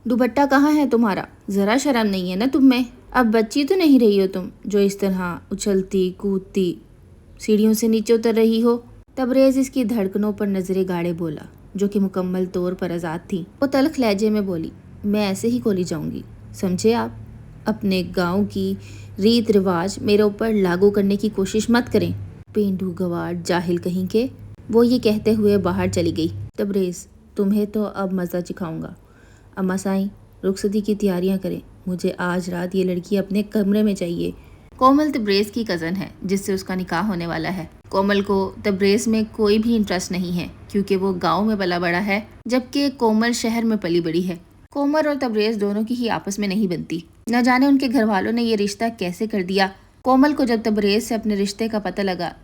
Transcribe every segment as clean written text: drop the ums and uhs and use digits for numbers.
दुपट्टा कहाँ है तुम्हारा? ज़रा शर्म नहीं है ना तुम में? अब बच्ची तो नहीं रही हो तुम जो इस तरह उछलती कूदती सीढ़ियों से नीचे उतर रही हो। तबरेज़ इसकी धड़कनों पर नजरें गाड़े बोला, जो कि मुकम्मल तौर पर आज़ाद थी। वो तल्ख लहजे में बोली, मैं ऐसे ही कॉलेज जाऊंगी, समझे आप? अपने गांव की रीत रिवाज मेरे ऊपर लागू करने की कोशिश मत करें, पेंडू गवार जाहिल कहीं के। वो ये कहते हुए बाहर चली गई। तबरेज़, तुम्हें तो अब मज़ा चिखाऊंगा। अम्मा साईं, रुखसती की तैयारियां करें, मुझे आज रात ये लड़की अपने कमरे में चाहिए। कोमल तबरेज़ की कज़न है जिससे उसका निकाह होने वाला है। कोमल को तबरेज़ में कोई भी इंटरेस्ट नहीं है क्योंकि वो गांव में पला बड़ा है, जबकि कोमल शहर में पली बड़ी है। कोमल और तबरेज़ दोनों की ही आपस में नहीं बनती। न जाने उनके घर वालों ने ये रिश्ता कैसे कर दिया। कोमल को जब तबरेज़ से अपने रिश्ते का पता लगा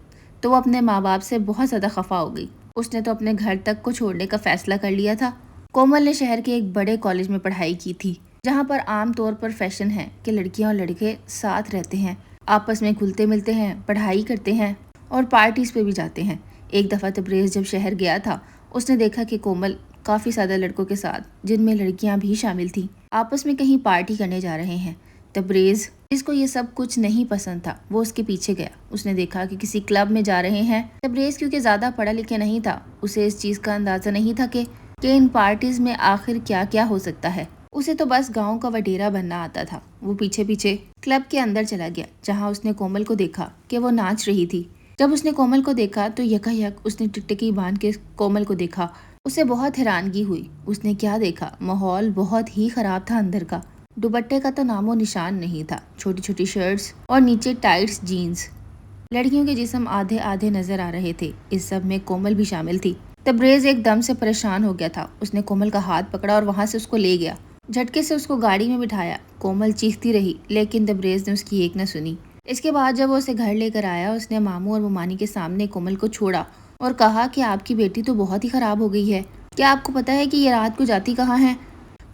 तो वो अपने माँ बाप से बहुत ज़्यादा खफा हो गई। उसने तो अपने घर तक को छोड़ने का फैसला कर लिया था। कोमल ने शहर के एक बड़े कॉलेज में पढ़ाई की थी, जहाँ पर आम तौर पर फैशन है कि लड़कियां और लड़के साथ रहते हैं, आपस में घुलते मिलते हैं, पढ़ाई करते हैं और पार्टीज पे भी जाते हैं। एक दफ़ा तबरेज़ जब शहर गया था, उसने देखा कि कोमल काफ़ी ज़्यादा लड़कों के साथ, जिनमें लड़कियां भी शामिल थी, आपस में कहीं पार्टी करने जा रहे हैं। तबरेज़, जिसको ये सब कुछ नहीं पसंद था, वो उसके पीछे गया। उसने देखा कि किसी क्लब में जा रहे हैं। तबरेज़ क्योंकि ज़्यादा पढ़ा लिखा नहीं था, उसे इस चीज़ का अंदाज़ा नहीं था कि इन पार्टीज में आखिर क्या क्या हो सकता है। उसे तो बस गांव का वडेरा बनना आता था। वो पीछे पीछे क्लब के अंदर चला गया, जहां उसने कोमल को देखा कि वो नाच रही थी। जब उसने कोमल को देखा तो यकायक उसने टिकटिकी बांध के कोमल को देखा। उसे बहुत हैरानगी हुई। उसने क्या देखा? माहौल बहुत ही खराब था अंदर का। दुपट्टे का तो नामो निशान नहीं था। छोटी छोटी शर्ट्स और नीचे टाइट्स जीन्स। लड़कियों के जिस्म आधे आधे नजर आ रहे थे। इस सब में कोमल भी शामिल थी। तबरेज़ एकदम से परेशान हो गया था। उसने कोमल का हाथ पकड़ा और वहां से उसको ले गया। झटके से उसको गाड़ी में बिठाया। कोमल चीखती रही, लेकिन तबरेज़ ने उसकी एक न सुनी। इसके बाद जब वो उसे घर लेकर आया, उसने मामू और ममानी के सामने कोमल को छोड़ा और कहा कि आपकी बेटी तो बहुत ही खराब हो गई है। क्या आपको पता है कि ये रात को जाती कहाँ है?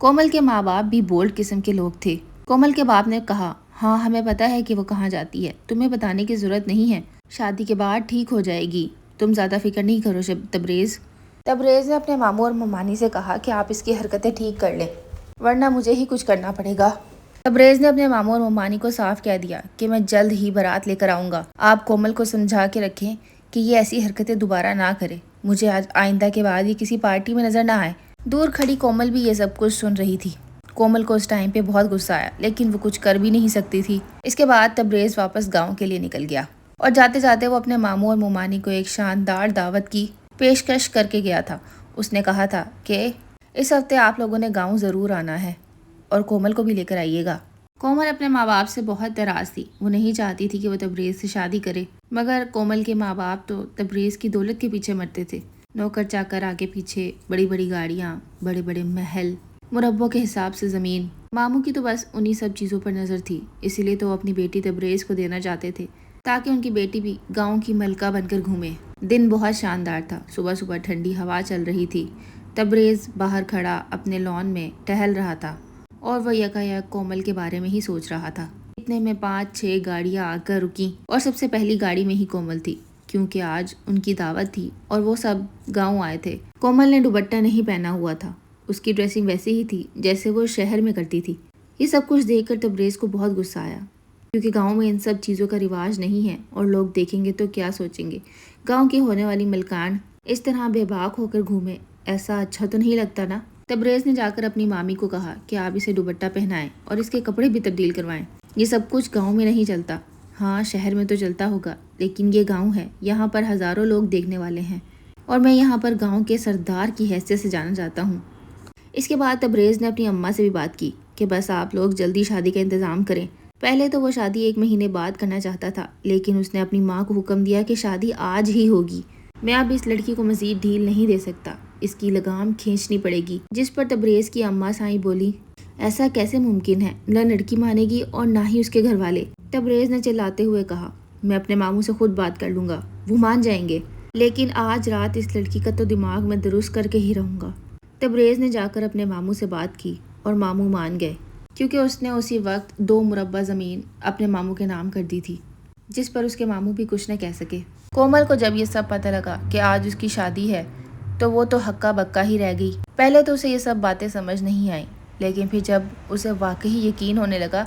कोमल के माँ बाप भी बोल्ड किस्म के लोग थे। कोमल के बाप ने कहा, हाँ हमें पता है कि वो कहाँ जाती है, तुम्हें बताने की जरूरत नहीं है, शादी के बाद ठीक हो जाएगी, तुम ज्यादा फिक्र नहीं करो। तबरेज़ तबरेज़ ने अपने मामू और ममानी से कहा कि आप इसकी हरकतें ठीक कर लें, वरना मुझे ही कुछ करना पड़ेगा। तबरेज़ ने अपने मामू और ममानी को साफ कह दिया कि मैं जल्द ही बारात लेकर आऊंगा। आप कोमल को समझा के रखें कि ये ऐसी हरकतें दोबारा ना करे। मुझे आज आइंदा के बाद ये किसी पार्टी में नजर ना आए। दूर खड़ी कोमल भी ये सब कुछ सुन रही थी। कोमल को उस टाइम पे बहुत गुस्सा आया, लेकिन वो कुछ कर भी नहीं सकती थी। इसके बाद तबरेज़ वापस गाँव के लिए निकल गया और जाते जाते वो अपने मामू और ममानी को एक शानदार दावत की पेशकश करके गया था। उसने कहा था कि इस हफ्ते आप लोगों ने गांव ज़रूर आना है और कोमल को भी लेकर आइएगा। कोमल अपने माँ बाप से बहुत नाराज़ थी। वो नहीं चाहती थी कि वो तबरेज़ से शादी करे, मगर कोमल के माँ बाप तो तबरेज़ की दौलत के पीछे मरते थे। नौकर चाकर आगे पीछे, बड़ी बड़ी गाड़ियाँ, बड़े बड़े महल, मुरब्बों के हिसाब से ज़मीन। मामू की तो बस उन्हीं सब चीज़ों पर नज़र थी, इसीलिए तो वो अपनी बेटी तबरेज़ को देना चाहते थे, ताकि उनकी बेटी भी गांव की मलका बनकर घूमे। दिन बहुत शानदार था। सुबह सुबह ठंडी हवा चल रही थी। तबरेज़ बाहर खड़ा अपने लॉन में टहल रहा था और वह यकायक कोमल के बारे में ही सोच रहा था। इतने में 5-6 गाड़ियां आकर रुकी और सबसे पहली गाड़ी में ही कोमल थी, क्योंकि आज उनकी दावत थी और वो सब गाँव आए थे। कोमल ने दुपट्टा नहीं पहना हुआ था। उसकी ड्रेसिंग वैसे ही थी जैसे वो शहर में करती थी। ये सब कुछ देखकर तबरेज़ को बहुत गुस्सा आया, क्योंकि गांव में इन सब चीज़ों का रिवाज नहीं है और लोग देखेंगे तो क्या सोचेंगे। गांव की होने वाली मलकान इस तरह बेबाक होकर घूमे, ऐसा अच्छा तो नहीं लगता ना। तबरेज़ ने जाकर अपनी मामी को कहा कि आप इसे दुपट्टा पहनाएं और इसके कपड़े भी तब्दील करवाएं। ये सब कुछ गांव में नहीं चलता। हाँ, शहर में तो चलता होगा, लेकिन ये गाँव है, यहाँ पर हज़ारों लोग देखने वाले हैं और मैं यहाँ पर गाँव के सरदार की हैसियत से जाना चाहता हूँ। इसके बाद तबरेज़ ने अपनी अम्मा से भी बात की कि बस आप लोग जल्दी शादी का इंतज़ाम करें। पहले तो वो शादी 1 महीने बाद करना चाहता था, लेकिन उसने अपनी माँ को हुक्म दिया कि शादी आज ही होगी। मैं अब इस लड़की को मज़ीद ढील नहीं दे सकता, इसकी लगाम खींचनी पड़ेगी। जिस पर तबरेज़ की अम्मा साईं बोली, ऐसा कैसे मुमकिन है? न लड़की मानेगी और ना ही उसके घर वाले। तबरेज़ ने चिल्लाते हुए कहा, मैं अपने मामू से खुद बात कर लूँगा, वो मान जाएंगे, लेकिन आज रात इस लड़की का तो दिमाग में दुरुस्त करके ही रहूँगा। तबरेज़ ने जाकर अपने मामू से बात की और मामू मान गए, क्योंकि उसने उसी वक्त 2 मुरब्बा ज़मीन अपने मामू के नाम कर दी थी, जिस पर उसके मामू भी कुछ न कह सके। कोमल को जब ये सब पता लगा कि आज उसकी शादी है, तो वो तो हक्का बक्का ही रह गई। पहले तो उसे ये सब बातें समझ नहीं आई, لیکن پھر جب اسے واقعی یقین ہونے لگا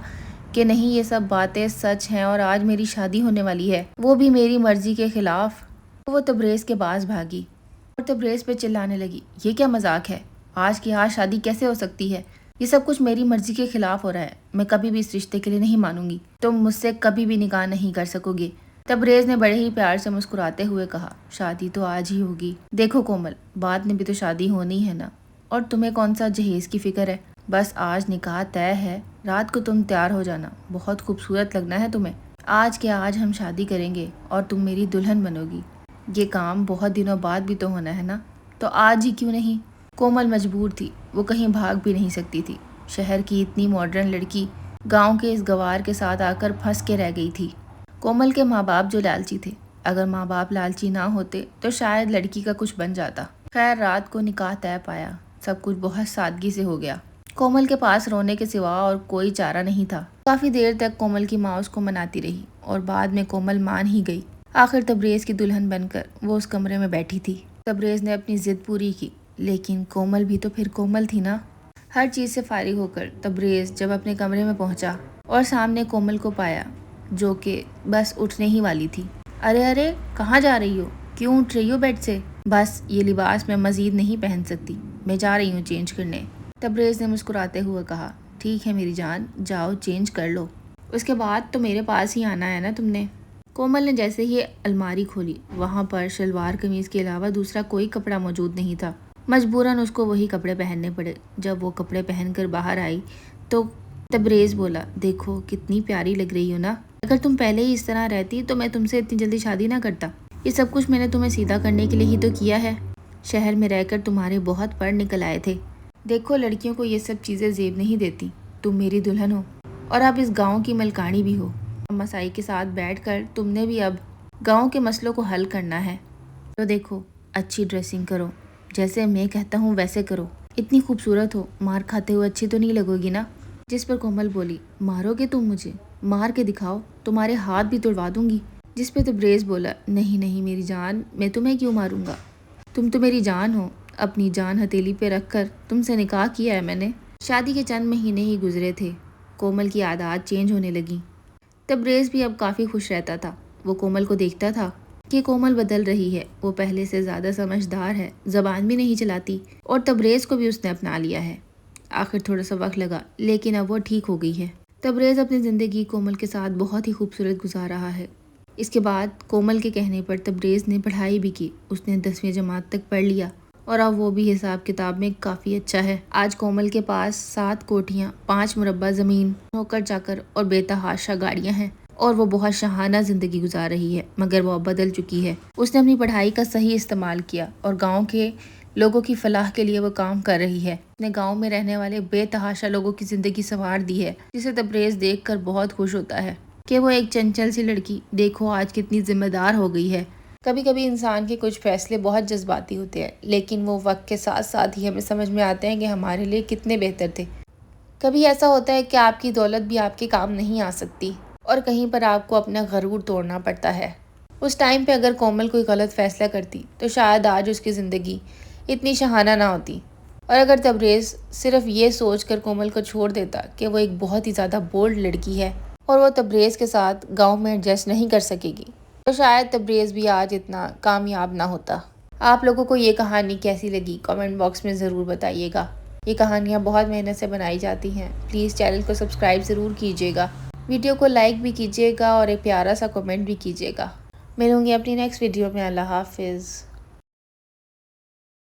کہ نہیں یہ سب باتیں سچ ہیں اور آج میری شادی ہونے والی ہے، وہ بھی میری مرضی کے خلاف، تو وہ تبریز کے پاس بھاگی اور تبریز پہ چلانے لگی، یہ کیا مذاق ہے؟ آج کی آج شادی کیسے ہو سکتی ہے؟ یہ سب کچھ میری مرضی کے خلاف ہو رہا ہے، میں کبھی بھی اس رشتے کے لیے نہیں مانوں گی، تم مجھ سے کبھی بھی نکاح نہیں کر سکو گے۔ تبریز نے بڑے ہی پیار سے مسکراتے ہوئے کہا، شادی تو آج ہی ہوگی۔ دیکھو کومل، بعد میں بھی تو شادی ہونی ہے نا، اور تمہیں کون سا جہیز کی فکر ہے؟ بس آج نکاح طے ہے، رات کو تم تیار ہو جانا، بہت خوبصورت لگنا ہے تمہیں۔ آج کے آج ہم شادی کریں گے اور تم میری دلہن بنو گی۔ یہ کام بہت دنوں بعد بھی تو ہونا ہے نا، تو آج ہی کیوں نہیں؟ کومل مجبور تھی، وہ کہیں بھاگ بھی نہیں سکتی تھی۔ شہر کی اتنی ماڈرن لڑکی گاؤں کے اس گوار کے ساتھ آ کر پھنس کے رہ گئی تھی۔ کومل کے ماں باپ جو لالچی تھے، اگر ماں باپ لالچی نہ ہوتے تو شاید لڑکی کا کچھ بن جاتا۔ خیر رات کو نکاح طے پایا، سب کچھ بہت سادگی سے ہو گیا۔ کومل کے پاس رونے کے سوا اور کوئی چارہ نہیں تھا۔ کافی دیر تک کومل کی ماں اس کو مناتی رہی اور بعد میں کومل مان ہی گئی۔ آخر تبریز کی دلہن بن کر وہ اس کمرے میں بیٹھی تھی۔ تبریز نے اپنی ضد پوری کی، لیکن کومل بھی تو پھر کومل تھی نا۔ ہر چیز سے فارغ ہو کر تبریز جب اپنے کمرے میں پہنچا اور سامنے کومل کو پایا جو کہ بس اٹھنے ہی والی تھی۔ ارے ارے کہاں جا رہی ہو؟ کیوں اٹھ رہی ہو بیڈ سے؟ بس یہ لباس میں مزید نہیں پہن سکتی، میں جا رہی ہوں چینج کرنے۔ تبریز نے مسکراتے ہوئے کہا، ٹھیک ہے میری جان، جاؤ چینج کر لو، اس کے بعد تو میرے پاس ہی آنا ہے نا تم نے۔ کومل نے جیسے ہی الماری کھولی، وہاں پر شلوار قمیض کے علاوہ دوسرا کوئی کپڑا موجود نہیں تھا۔ مجبوراً اس کو وہی کپڑے پہننے پڑے۔ جب وہ کپڑے پہن کر باہر آئی تو تبریز بولا، دیکھو کتنی پیاری لگ رہی ہو نا، اگر تم پہلے ہی اس طرح رہتی تو میں تم سے اتنی جلدی شادی نہ کرتا۔ یہ سب کچھ میں نے تمہیں سیدھا کرنے کے لیے ہی تو کیا ہے۔ شہر میں رہ کر تمہارے بہت پڑھ نکل آئے تھے، دیکھو لڑکیوں کو یہ سب چیزیں زیب نہیں دیتی، تم میری دلہن ہو اور اب اس گاؤں کی ملکانی بھی ہو۔ مسائی کے ساتھ بیٹھ کر تم نے بھی اب گاؤں کے مسئلوں کو حل کرنا ہے، تو دیکھو اچھی ڈریسنگ کرو، جیسے میں کہتا ہوں ویسے کرو، اتنی خوبصورت ہو، مار کھاتے ہوئے اچھی تو نہیں لگو گی نا۔ جس پر کومل بولی، مارو گے تم مجھے؟ مار کے دکھاؤ، تمہارے ہاتھ بھی توڑوا دوں گی۔ جس پہ تبریز بولا، نہیں نہیں میری جان، میں تمہیں کیوں ماروں گا، تم تو میری جان ہو، اپنی جان ہتھیلی پہ رکھ کر تم سے نکاح کیا ہے میں نے۔ شادی کے چند مہینے ہی گزرے تھے، کومل کی عادات چینج ہونے لگیں۔ تبریز بھی اب کافی خوش رہتا تھا۔ وہ کومل کو دیکھتا تھا کہ کومل بدل رہی ہے، وہ پہلے سے زیادہ سمجھدار ہے، زبان بھی نہیں چلاتی، اور تبریز کو بھی اس نے اپنا لیا ہے۔ آخر تھوڑا سا وقت لگا لیکن اب وہ ٹھیک ہو گئی ہے۔ تبریز اپنی زندگی کومل کے ساتھ بہت ہی خوبصورت گزار رہا ہے۔ اس کے بعد کومل کے کہنے پر تبریز نے پڑھائی بھی کی، اس نے 10ویں جماعت تک پڑھ لیا اور اب وہ بھی حساب کتاب میں کافی اچھا ہے۔ آج کومل کے پاس 7 کوٹھیاں، 5 مربع زمین، نوکر چاکر اور بے تحاشا گاڑیاں ہیں اور وہ بہت شاہانہ زندگی گزار رہی ہے، مگر وہ اب بدل چکی ہے۔ اس نے اپنی پڑھائی کا صحیح استعمال کیا اور گاؤں کے لوگوں کی فلاح کے لیے وہ کام کر رہی ہے۔ اس نے گاؤں میں رہنے والے بے تحاشا لوگوں کی زندگی سنوار دی ہے، جسے تبریز دیکھ کر بہت خوش ہوتا ہے کہ وہ ایک چنچل سی لڑکی دیکھو آج کتنی ذمہ دار ہو گئی ہے۔ کبھی کبھی انسان کے کچھ فیصلے بہت جذباتی ہوتے ہیں، لیکن وہ وقت کے ساتھ ساتھ ہی ہمیں سمجھ میں آتے ہیں کہ ہمارے لیے کتنے بہتر تھے۔ کبھی ایسا ہوتا ہے کہ آپ کی دولت بھی آپ کے کام نہیں آ سکتی اور کہیں پر آپ کو اپنا غرور توڑنا پڑتا ہے۔ اس ٹائم پہ اگر کومل کوئی غلط فیصلہ کرتی تو شاید آج اس کی زندگی اتنی شاہانہ نہ ہوتی، اور اگر تبریز صرف یہ سوچ کر کومل کو چھوڑ دیتا کہ وہ ایک بہت ہی زیادہ بولڈ لڑکی ہے اور وہ تبریز کے ساتھ گاؤں میں ایڈجسٹ نہیں کر سکے گی، تو شاید تبریز بھی آج اتنا کامیاب نہ ہوتا۔ آپ لوگوں کو یہ کہانی کیسی لگی کامنٹ باکس میں ضرور بتائیے گا۔ یہ کہانیاں بہت محنت سے بنائی جاتی ہیں، پلیز چینل کو سبسکرائب ضرور کیجیے گا، ویڈیو کو لائک بھی کیجیے گا اور ایک پیارا سا کمنٹ بھی کیجیے گا۔ ملوں گی اپنی نیکسٹ ویڈیو میں، اللہ حافظ۔